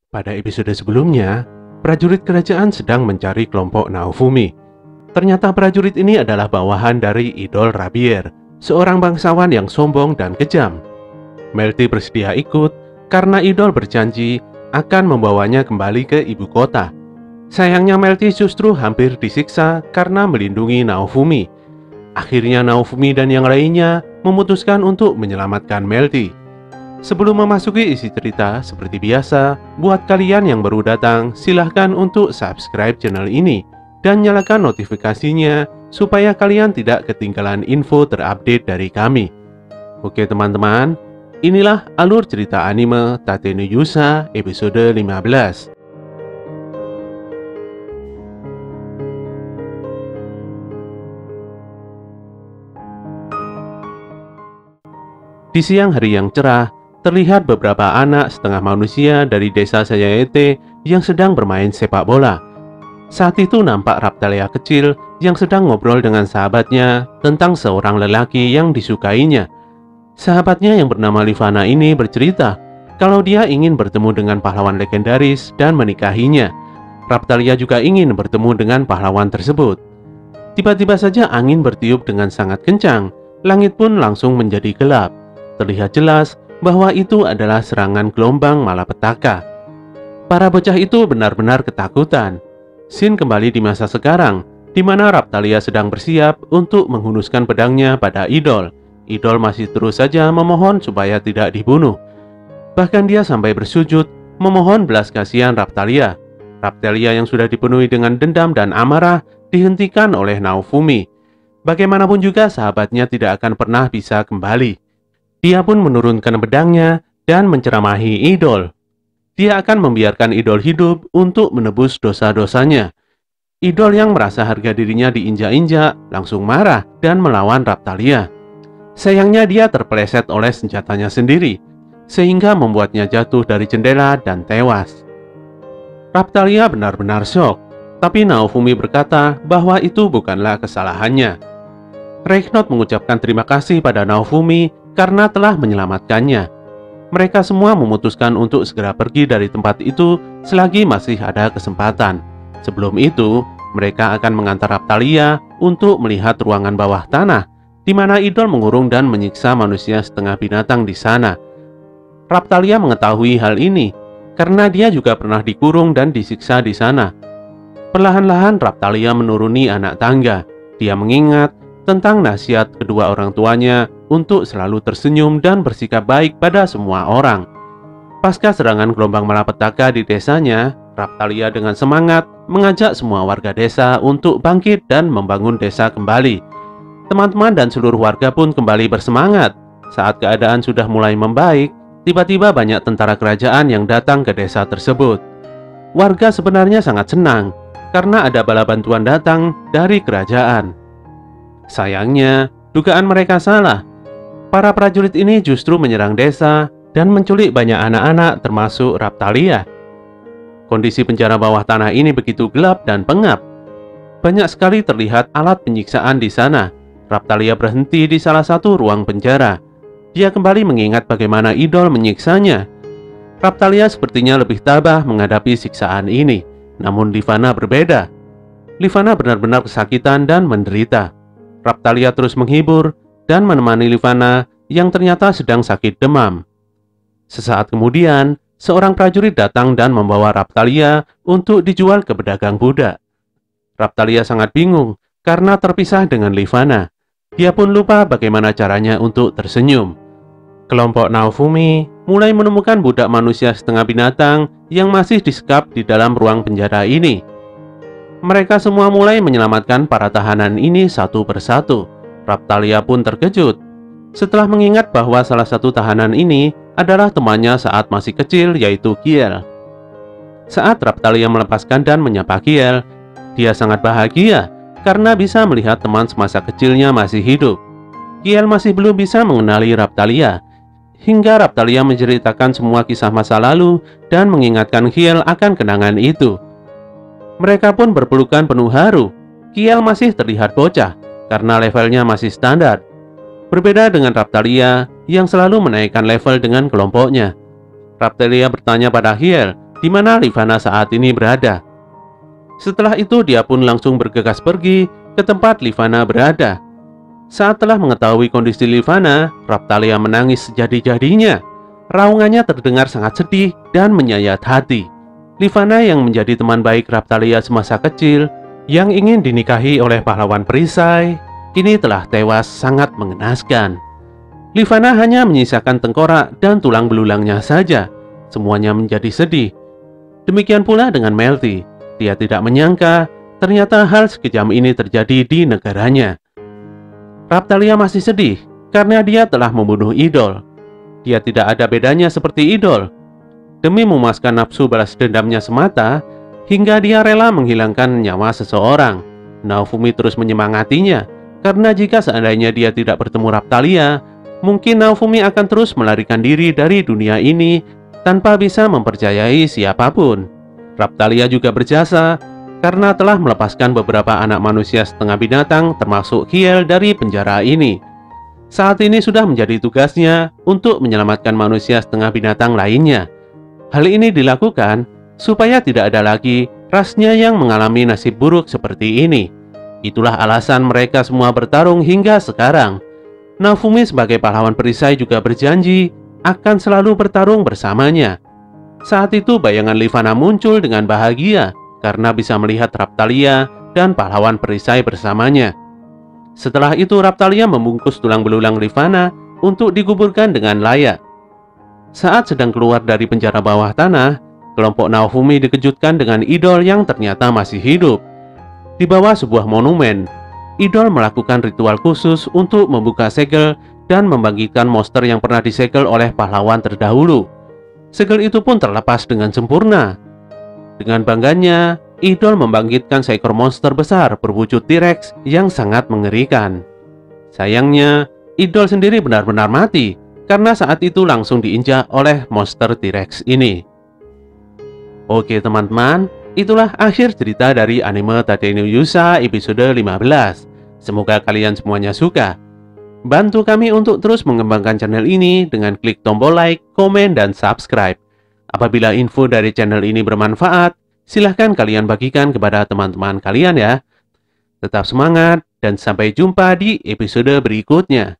Pada episode sebelumnya, prajurit kerajaan sedang mencari kelompok Naofumi. Ternyata prajurit ini adalah bawahan dari Idol Rabier, seorang bangsawan yang sombong dan kejam. Melty bersedia ikut karena Idol berjanji akan membawanya kembali ke ibu kota. Sayangnya Melty justru hampir disiksa karena melindungi Naofumi. Akhirnya Naofumi dan yang lainnya memutuskan untuk menyelamatkan Melty. Sebelum memasuki isi cerita, seperti biasa, buat kalian yang baru datang, silahkan untuk subscribe channel ini dan nyalakan notifikasinya supaya kalian tidak ketinggalan info terupdate dari kami. Oke teman-teman, inilah alur cerita anime Tate no Yusa episode 15. Di siang hari yang cerah, terlihat beberapa anak setengah manusia dari desa Sayaete yang sedang bermain sepak bola. Saat itu nampak Raptalia kecil yang sedang ngobrol dengan sahabatnya tentang seorang lelaki yang disukainya. Sahabatnya yang bernama Livana ini bercerita kalau dia ingin bertemu dengan pahlawan legendaris dan menikahinya. Raptalia juga ingin bertemu dengan pahlawan tersebut. Tiba-tiba saja angin bertiup dengan sangat kencang, langit pun langsung menjadi gelap. Terlihat jelas bahwa itu adalah serangan gelombang malapetaka. Para bocah itu benar-benar ketakutan. Scene kembali di masa sekarang, di mana Raptalia sedang bersiap untuk menghunuskan pedangnya pada Idol. Idol masih terus saja memohon supaya tidak dibunuh. Bahkan dia sampai bersujud memohon belas kasihan Raptalia. Raptalia yang sudah dipenuhi dengan dendam dan amarah dihentikan oleh Naofumi. Bagaimanapun juga sahabatnya tidak akan pernah bisa kembali. Dia pun menurunkan pedangnya dan menceramahi Idol. Dia akan membiarkan Idol hidup untuk menebus dosa-dosanya. Idol yang merasa harga dirinya diinjak-injak langsung marah dan melawan Raptalia. Sayangnya dia terpeleset oleh senjatanya sendiri, sehingga membuatnya jatuh dari jendela dan tewas. Raptalia benar-benar syok, tapi Naofumi berkata bahwa itu bukanlah kesalahannya. Reiknot mengucapkan terima kasih pada Naofumi karena telah menyelamatkannya. Mereka semua memutuskan untuk segera pergi dari tempat itu selagi masih ada kesempatan. Sebelum itu, mereka akan mengantar Raptalia untuk melihat ruangan bawah tanah, di mana Idol mengurung dan menyiksa manusia setengah binatang di sana. Raptalia mengetahui hal ini karena dia juga pernah dikurung dan disiksa di sana. Perlahan-lahan Raptalia menuruni anak tangga. Dia mengingat tentang nasihat kedua orang tuanya untuk selalu tersenyum dan bersikap baik pada semua orang. Pasca serangan gelombang malapetaka di desanya, Raptalia dengan semangat mengajak semua warga desa untuk bangkit dan membangun desa kembali. Teman-teman dan seluruh warga pun kembali bersemangat. Saat keadaan sudah mulai membaik, tiba-tiba banyak tentara kerajaan yang datang ke desa tersebut. Warga sebenarnya sangat senang karena ada bala bantuan datang dari kerajaan. Sayangnya, dugaan mereka salah. Para prajurit ini justru menyerang desa dan menculik banyak anak-anak termasuk Raptalia. Kondisi penjara bawah tanah ini begitu gelap dan pengap. Banyak sekali terlihat alat penyiksaan di sana. Raptalia berhenti di salah satu ruang penjara. Dia kembali mengingat bagaimana Idol menyiksanya. Raptalia sepertinya lebih tabah menghadapi siksaan ini. Namun Livana berbeda. Livana benar-benar kesakitan dan menderita. Raptalia terus menghibur dan menemani Livana yang ternyata sedang sakit demam. Sesaat kemudian, seorang prajurit datang dan membawa Raptalia untuk dijual ke pedagang budak. Raptalia sangat bingung karena terpisah dengan Livana. Dia pun lupa bagaimana caranya untuk tersenyum. Kelompok Naofumi mulai menemukan budak manusia setengah binatang yang masih disekap di dalam ruang penjara ini. Mereka semua mulai menyelamatkan para tahanan ini satu persatu. Raptalia pun terkejut setelah mengingat bahwa salah satu tahanan ini adalah temannya saat masih kecil, yaitu Kiel. Saat Raptalia melepaskan dan menyapa Kiel, dia sangat bahagia karena bisa melihat teman semasa kecilnya masih hidup. Kiel masih belum bisa mengenali Raptalia, hingga Raptalia menceritakan semua kisah masa lalu dan mengingatkan Kiel akan kenangan itu. Mereka pun berpelukan penuh haru. Kiel masih terlihat bocah karena levelnya masih standar. Berbeda dengan Raptalia yang selalu menaikkan level dengan kelompoknya. Raptalia bertanya pada Kiel di mana Livana saat ini berada. Setelah itu dia pun langsung bergegas pergi ke tempat Livana berada. Saat telah mengetahui kondisi Livana, Raphtalia menangis sejadi-jadinya. Raungannya terdengar sangat sedih dan menyayat hati. Livana yang menjadi teman baik Raphtalia semasa kecil, yang ingin dinikahi oleh pahlawan perisai, kini telah tewas sangat mengenaskan. Livana hanya menyisakan tengkorak dan tulang belulangnya saja. Semuanya menjadi sedih. Demikian pula dengan Melty. Dia tidak menyangka ternyata hal sekejam ini terjadi di negaranya. Raphtalia masih sedih karena dia telah membunuh idol. Dia tidak ada bedanya seperti idol. Demi memuaskan nafsu balas dendamnya semata, hingga dia rela menghilangkan nyawa seseorang. Naofumi terus menyemangatinya, karena jika seandainya dia tidak bertemu Raphtalia, mungkin Naofumi akan terus melarikan diri dari dunia ini tanpa bisa mempercayai siapapun. Raphtalia juga berjasa karena telah melepaskan beberapa anak manusia setengah binatang termasuk Kiel dari penjara ini. Saat ini sudah menjadi tugasnya untuk menyelamatkan manusia setengah binatang lainnya. Hal ini dilakukan supaya tidak ada lagi rasnya yang mengalami nasib buruk seperti ini. Itulah alasan mereka semua bertarung hingga sekarang. Naofumi sebagai pahlawan perisai juga berjanji akan selalu bertarung bersamanya. Saat itu bayangan Livana muncul dengan bahagia karena bisa melihat Raphtalia dan pahlawan perisai bersamanya. Setelah itu Raphtalia membungkus tulang belulang Livana untuk dikuburkan dengan layak. Saat sedang keluar dari penjara bawah tanah, kelompok Naofumi dikejutkan dengan idol yang ternyata masih hidup. Di bawah sebuah monumen, idol melakukan ritual khusus untuk membuka segel dan membangkitkan monster yang pernah disegel oleh pahlawan terdahulu. Segel itu pun terlepas dengan sempurna. Dengan bangganya, idol membangkitkan seekor monster besar berwujud T-Rex yang sangat mengerikan. Sayangnya, idol sendiri benar-benar mati karena saat itu langsung diinjak oleh monster T-Rex ini. Oke teman-teman, itulah akhir cerita dari anime Tate no Yusa episode 15. Semoga kalian semuanya suka. Bantu kami untuk terus mengembangkan channel ini dengan klik tombol like, komen, dan subscribe. Apabila info dari channel ini bermanfaat, silahkan kalian bagikan kepada teman-teman kalian ya. Tetap semangat dan sampai jumpa di episode berikutnya.